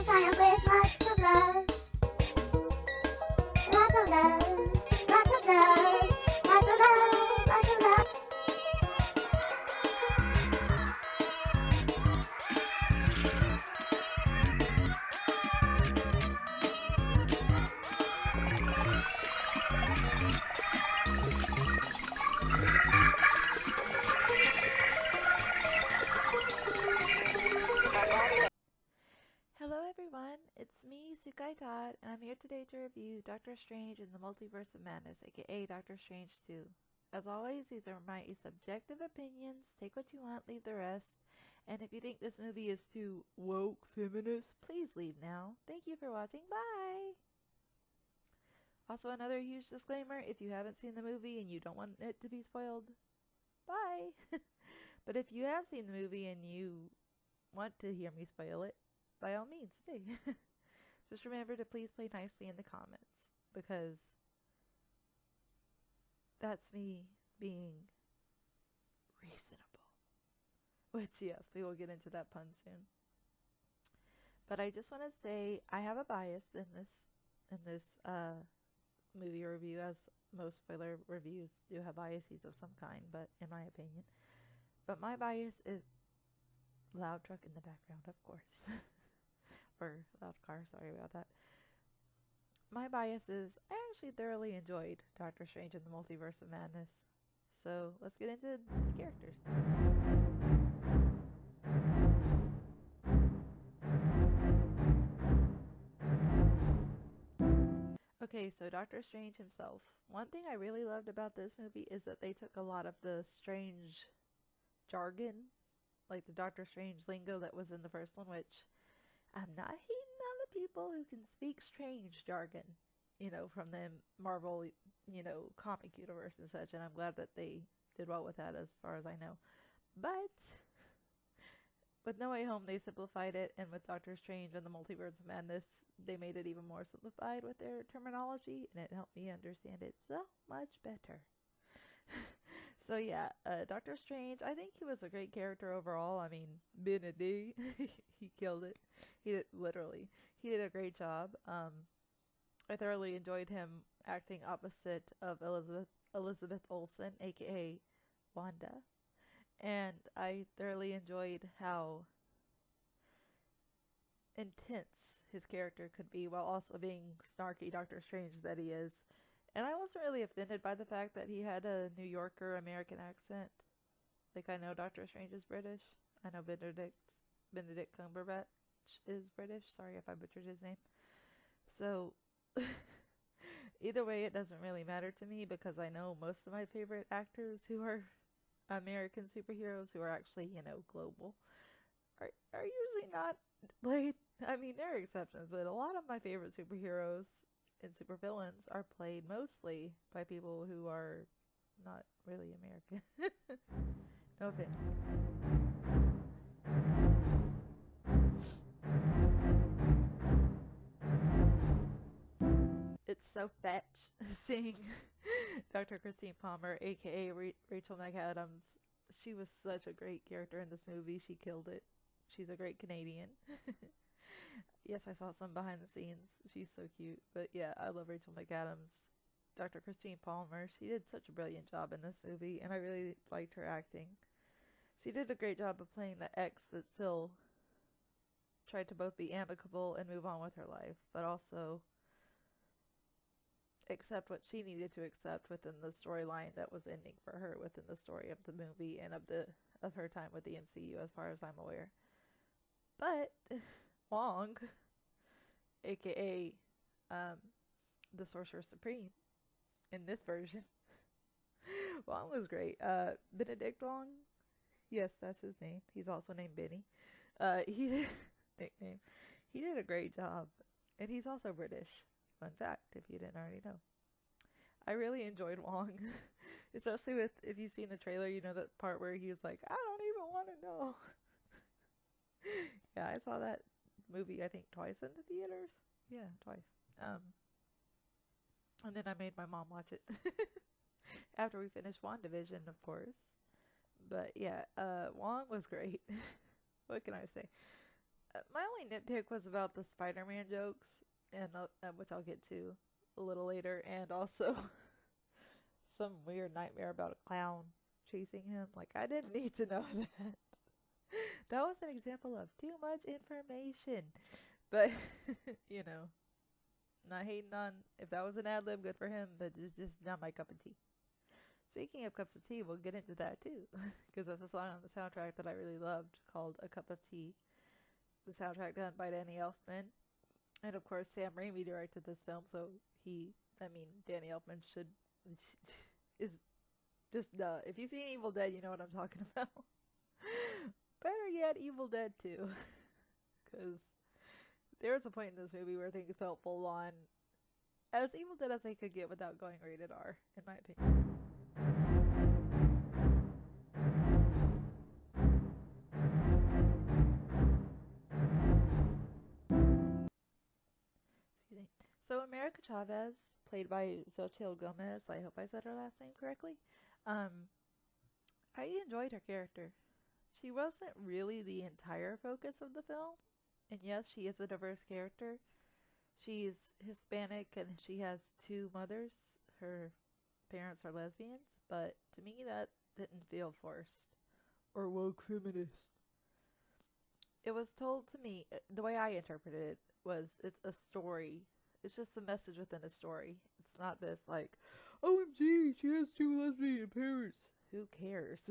a child with lots of love. Lots of love, lots of love, lots of love, lots of love. Hello everyone, it's me, Sukai Todd, and I'm here today to review Doctor Strange in the Multiverse of Madness, aka Doctor Strange 2. As always, these are my subjective opinions, take what you want, leave the rest, and if you think this movie is too woke feminist, please leave now. Thank you for watching, bye! Also, another huge disclaimer, if you haven't seen the movie and you don't want it to be spoiled, bye! But if you have seen the movie and you want to hear me spoil it, by all means, stay. Just remember to please play nicely in the comments, because that's me being reasonable. Which, yes, we will get into that pun soon. But I just want to say I have a bias in this movie review, as most spoiler reviews do have biases of some kind, but in my opinion. But my bias is loud truck in the background, of course. Or loud car, sorry about that. My bias is I actually thoroughly enjoyed Doctor Strange in the Multiverse of Madness. So let's get into the characters. Okay, so Doctor Strange himself. One thing I really loved about this movie is that they took a lot of the strange jargon, like the Doctor Strange lingo that was in the first one, which I'm not hating on the people who can speak strange jargon, from the Marvel, comic universe and such, and I'm glad that they did well with that as far as I know. But with No Way Home, they simplified it, and with Doctor Strange and the Multiverse of Madness, they made it even more simplified with their terminology, and it helped me understand it so much better. So yeah, Doctor Strange, I think he was a great character overall. I mean, Benedict, he killed it. He did a great job. I thoroughly enjoyed him acting opposite of Elizabeth Olsen, aka Wanda. And I thoroughly enjoyed how intense his character could be while also being snarky Doctor Strange that he is. And I wasn't really offended by the fact that he had a New Yorker American accent. Like, I know Doctor Strange is British. I know Benedict Cumberbatch is British. Sorry if I butchered his name. So, either way, it doesn't really matter to me because I know most of my favorite actors who are American superheroes who are actually, global, are usually not played. I mean, there are exceptions, but a lot of my favorite superheroes and supervillains are played mostly by people who are not really American. No offense. It's so fetch seeing Dr. Christine Palmer, aka Rachel McAdams. She was such a great character in this movie. She killed it. She's a great Canadian. Yes, I saw some behind the scenes. She's so cute. But yeah, I love Rachel McAdams. Dr. Christine Palmer, she did such a brilliant job in this movie, and I really liked her acting. She did a great job of playing the ex that still tried to both be amicable and move on with her life, but also accept what she needed to accept within the storyline that was ending for her within the story of the movie and of her time with the MCU, as far as I'm aware. But Wong, aka the Sorcerer Supreme, in this version, Wong was great. Benedict Wong, yes, that's his name. He's also named Benny. He did nickname. He did a great job, and he's also British. Fun fact, if you didn't already know. I really enjoyed Wong, especially if you've seen the trailer, you know that part where he was like, "I don't even want to know." Yeah, I saw that movie I think twice in the theaters. Yeah, twice. And then I made my mom watch it after we finished WandaVision, of course. But yeah, Wong was great. What can I say? My only nitpick was about the Spider-Man jokes, and which I'll get to a little later, and also some weird nightmare about a clown chasing him. Like, I didn't need to know that. That was an example of too much information. But, you know, not hating on if that was an ad lib, good for him, but it's just not my cup of tea. Speaking of cups of tea, we'll get into that too, because there's a song on the soundtrack that I really loved called A Cup of Tea. The soundtrack done by Danny Elfman. And of course, Sam Raimi directed this film, so Danny Elfman is just duh. If you've seen Evil Dead, you know what I'm talking about. Better yet, Evil Dead 2. Because there was a point in this movie where things felt full on as Evil Dead as they could get without going rated R, in my opinion. Excuse me. So America Chavez, played by Xochitl Gomez, I hope I said her last name correctly. I enjoyed her character. She wasn't really the entire focus of the film, and yes, she is a diverse character. She's Hispanic and she has two mothers. Her parents are lesbians, but to me that didn't feel forced or woke feminist. It was told to me, the way I interpreted it was it's a story. It's just a message within a story. It's not this like, OMG, she has two lesbian parents. Who cares?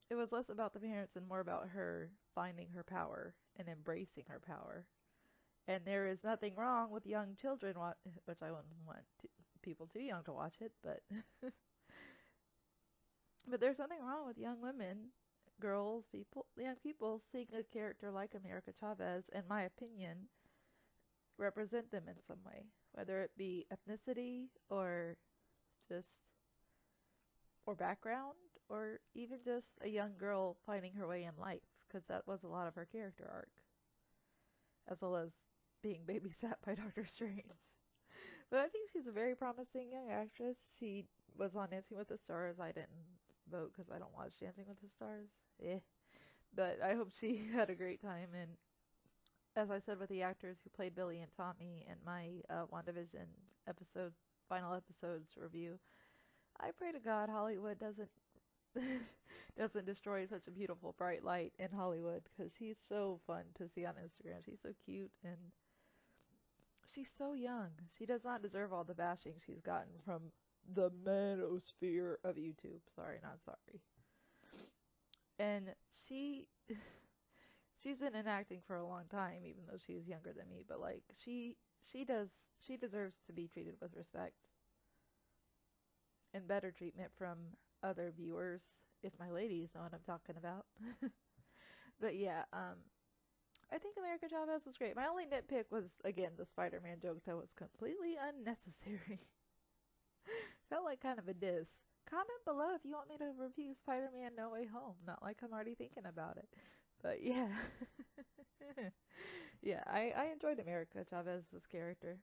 It was less about the parents and more about her finding her power and embracing her power. And there is nothing wrong with young children, which I wouldn't want people too young to watch it, but but there's nothing wrong with young women, girls, young people seeing a character like America Chavez, in my opinion, represent them in some way, whether it be ethnicity or just or background, or even just a young girl finding her way in life, because that was a lot of her character arc, as well as being babysat by Doctor Strange. But I think she's a very promising young actress. She was on Dancing with the Stars. I didn't vote because I don't watch Dancing with the Stars. But I hope she had a great time. And as I said with the actors who played Billy and Tommy in my WandaVision final episodes review, I pray to God Hollywood doesn't destroy such a beautiful bright light in Hollywood, because she's so fun to see on Instagram. She's so cute and she's so young. She does not deserve all the bashing she's gotten from the manosphere of YouTube. Sorry, not sorry. And she's been in acting for a long time, even though she's younger than me, but like she deserves to be treated with respect and better treatment from other viewers, if my ladies know what I'm talking about. But yeah, I think America Chavez was great. My only nitpick was, again, the Spider-Man joke that was completely unnecessary. Felt like kind of a diss. Comment below if you want me to review Spider-Man No Way Home. Not like I'm already thinking about it. But yeah. Yeah, I enjoyed America Chavez's character.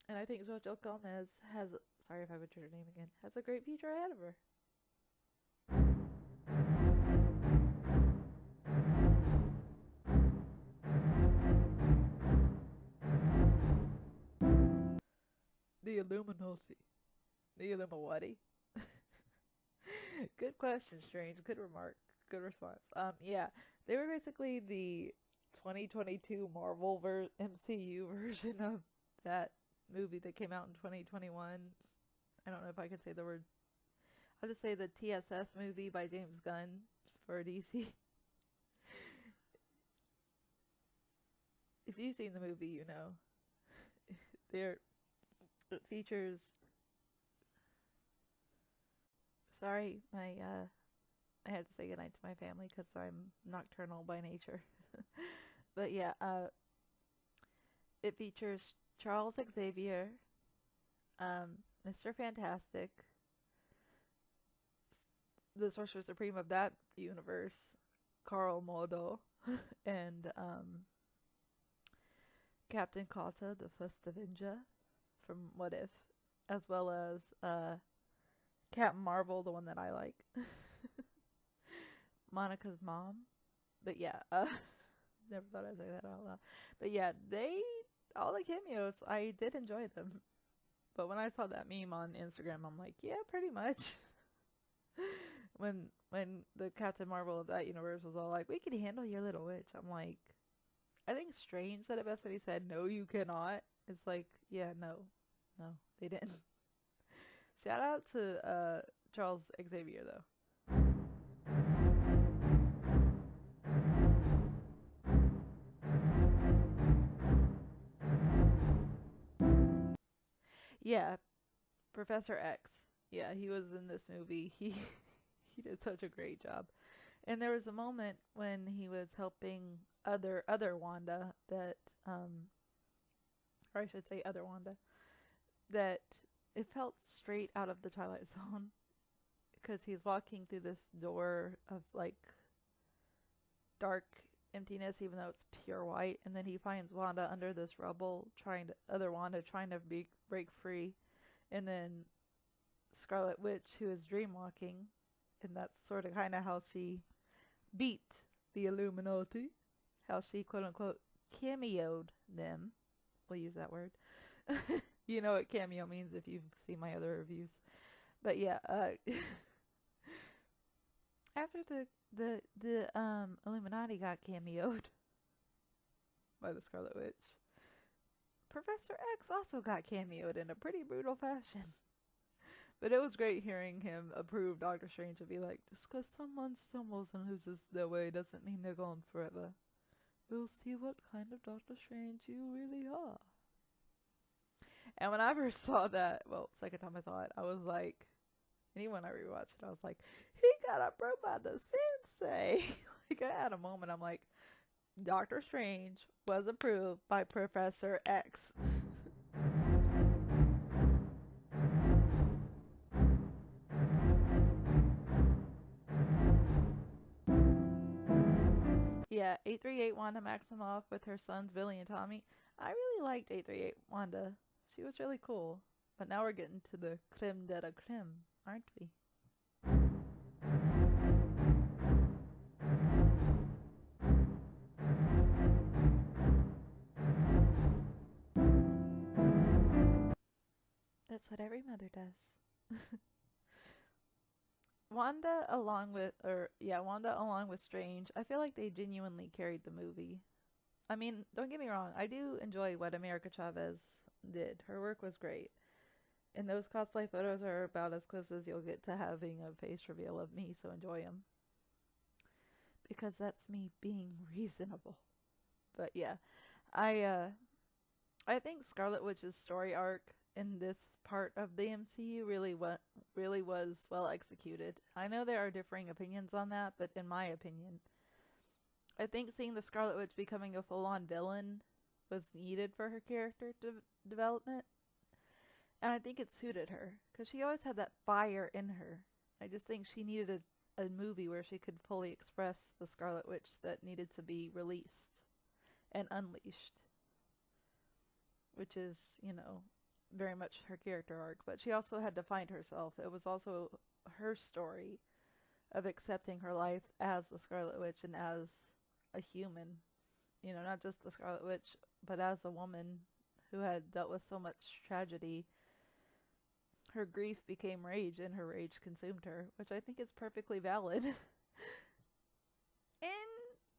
And I think Xochitl Gomez has, sorry if I butchered her name again, has a great future ahead of her. The Illuminati. The Illuminati. Good question, Strange. Good remark. Good response. Yeah, they were basically the 2022 Marvel MCU version of that movie that came out in 2021. I don't know if I can say the word. I'll just say the TSS movie by James Gunn for DC. If you've seen the movie, you know. It features. Sorry, I had to say goodnight to my family because I'm nocturnal by nature. But yeah, it features Charles Xavier, Mr. Fantastic, the Sorcerer Supreme of that universe, Carl Mordo, and Captain Carter, the First Avenger from What If, as well as Captain Marvel, the one that I like, Monica's mom. But yeah, Never thought I'd say that out loud. But yeah, all the cameos, I did enjoy them. But when I saw that meme on Instagram, I'm like, yeah, pretty much. when the Captain Marvel of that universe was all like, we can handle your little witch. I'm like, I think Strange said it best when he said, no, you cannot. It's like, yeah, no, they didn't. Shout out to Charles Xavier, though. Yeah, Professor X. Yeah, he was in this movie. He did such a great job. And there was a moment when he was helping other Wanda that or I should say other Wanda, that it felt straight out of the Twilight Zone because he's walking through this door of like dark emptiness, even though it's pure white, and then he finds Wanda under this rubble, other Wanda trying to break free, and then Scarlet Witch, who is dream walking, and that's sort of kind of how she beat the Illuminati, how she quote unquote cameoed them. We'll use that word. You know what cameo means if you've seen my other reviews. But yeah, after the Illuminati got cameoed by the Scarlet Witch, Professor X also got cameoed in a pretty brutal fashion. But it was great hearing him approve Doctor Strange and be like, just because someone stumbles and loses their way doesn't mean they're gone forever. We'll see what kind of Doctor Strange you really are. And when I first saw that, well, second time I saw it, I was like, and even when I rewatched it, I was like, he got approved by the sensei. Like, I had a moment, I'm like, Doctor Strange was approved by Professor X. Yeah, 838 Wanda Maximoff with her sons Billy and Tommy. I really liked 838 Wanda. She was really cool. But now we're getting to the creme de la creme, aren't we? That's what every mother does. Wanda along with Strange, I feel like they genuinely carried the movie. I mean, don't get me wrong, I do enjoy what America Chavez did. Her work was great. And those cosplay photos are about as close as you'll get to having a face reveal of me, so enjoy them. Because that's me being reasonable. But yeah, I think Scarlet Witch's story arc in this part of the MCU really was well executed. I know there are differing opinions on that, but in my opinion, I think seeing the Scarlet Witch becoming a full-on villain was needed for her character development. And I think it suited her, because she always had that fire in her. I just think she needed a movie where she could fully express the Scarlet Witch that needed to be released and unleashed. Which is, very much her character arc. But she also had to find herself. It was also her story of accepting her life as the Scarlet Witch and as a human. Not just the Scarlet Witch, but as a woman who had dealt with so much tragedy. Her grief became rage, and her rage consumed her, which I think is perfectly valid. In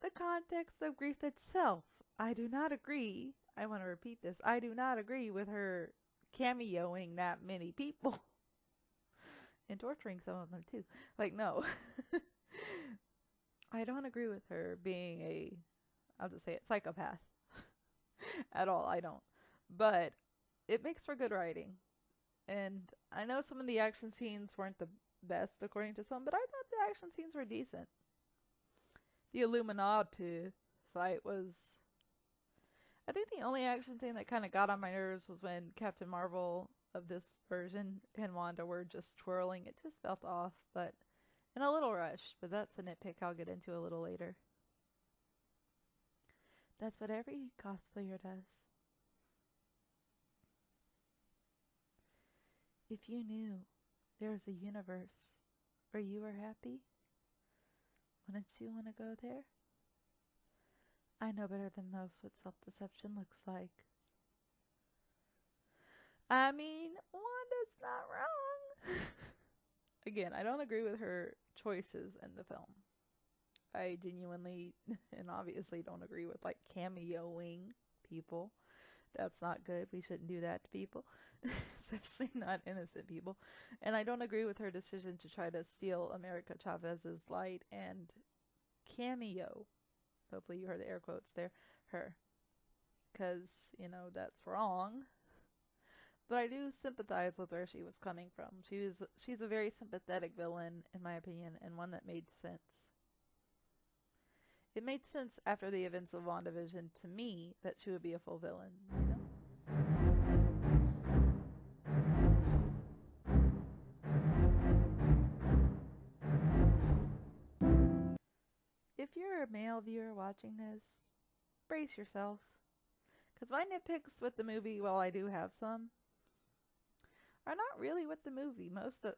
the context of grief itself, I do not agree. I want to repeat this. I do not agree with her cameoing that many people. And torturing some of them, too. Like, no. I don't agree with her being I'll just say it, psychopath. At all, I don't. But it makes for good writing. And I know some of the action scenes weren't the best, according to some, but I thought the action scenes were decent. The Illuminati fight was... I think the only action scene that kind of got on my nerves was when Captain Marvel of this version and Wanda were just twirling. It just felt off, but in a little rush. But that's a nitpick I'll get into a little later. That's what every cosplayer does. If you knew there was a universe where you were happy, wouldn't you want to go there? I know better than most what self-deception looks like. I mean, Wanda's not wrong. Again, I don't agree with her choices in the film. I genuinely and obviously don't agree with like cameoing people. That's not good. We shouldn't do that to people, especially not innocent people. And I don't agree with her decision to try to steal America Chavez's light and cameo. Hopefully you heard the air quotes there. Her. Because, that's wrong. But I do sympathize with where she was coming from. She's a very sympathetic villain, in my opinion, and one that made sense. It made sense after the events of WandaVision to me that she would be a full villain, If you're a male viewer watching this, brace yourself. Because my nitpicks with the movie, while I do have some, are not really with the movie.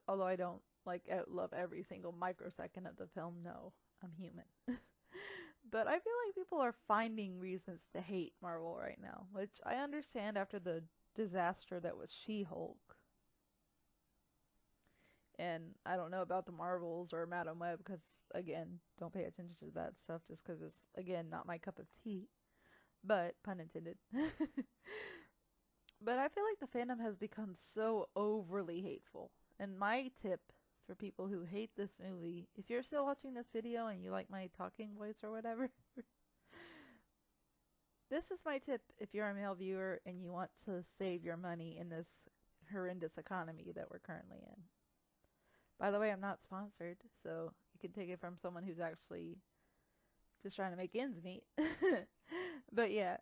Although I don't love every single microsecond of the film. No, I'm human. But I feel like people are finding reasons to hate Marvel right now, which I understand after the disaster that was She-Hulk. And I don't know about the Marvels or Madam Web because, again, don't pay attention to that stuff just because it's, again, not my cup of tea. But, pun intended. But I feel like the fandom has become so overly hateful. And my tip for people who hate this movie, if you're still watching this video and you like my talking voice or whatever, this is my tip if you're a male viewer and you want to save your money in this horrendous economy that we're currently in. By the way, I'm not sponsored, so you can take it from someone who's actually just trying to make ends meet. But yeah,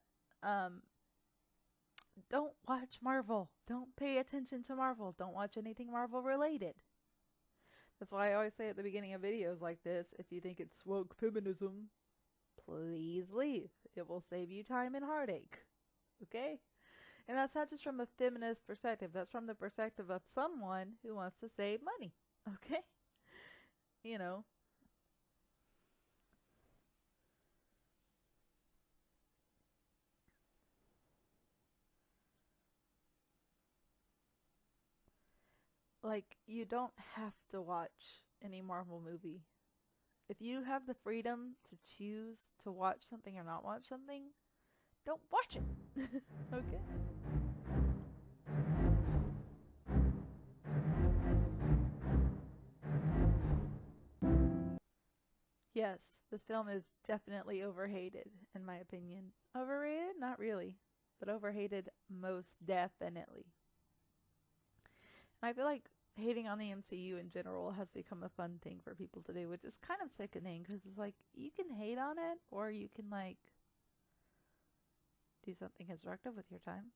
don't watch Marvel. Don't pay attention to Marvel. Don't watch anything Marvel related. That's why I always say at the beginning of videos like this, if you think it's woke feminism, please leave. It will save you time and heartache. Okay? And that's not just from a feminist perspective. That's from the perspective of someone who wants to save money. Okay? You don't have to watch any Marvel movie. If you have the freedom to choose to watch something or not watch something, don't watch it. Okay? Yes, this film is definitely overhated, in my opinion. Overrated? Not really. But overhated, most definitely. And I feel like hating on the MCU in general has become a fun thing for people to do, which is kind of sickening because it's like you can hate on it or you can do something constructive with your time.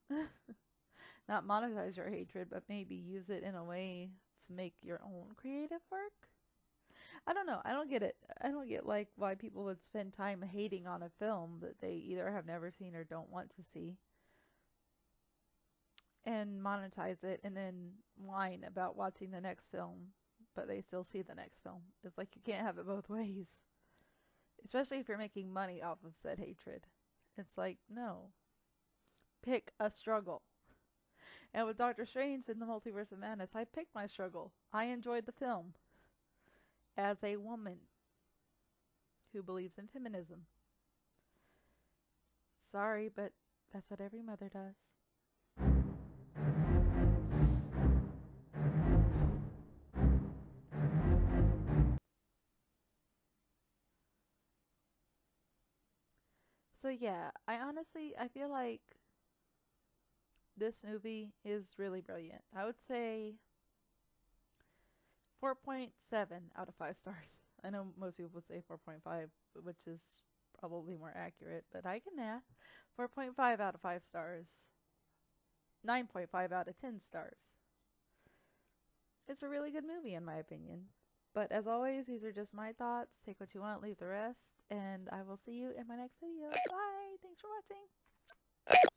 Not monetize your hatred, but maybe use it in a way to make your own creative work. I don't know. I don't get it. I don't get why people would spend time hating on a film that they either have never seen or don't want to see and monetize it and then whine about watching the next film, but they still see the next film. It's like you can't have it both ways. Especially if you're making money off of said hatred. It's like, no. Pick a struggle. And with Doctor Strange in the Multiverse of Madness, I picked my struggle. I enjoyed the film. As a woman who believes in feminism. Sorry, but that's what every mother does. So yeah, I feel like this movie is really brilliant. I would say 4.7 out of 5 stars. I know most people would say 4.5, which is probably more accurate, but I can math. 4.5 out of 5 stars. 9.5 out of 10 stars. It's a really good movie in my opinion. But as always, these are just my thoughts. Take what you want, leave the rest. And I will see you in my next video. Bye! Thanks for watching.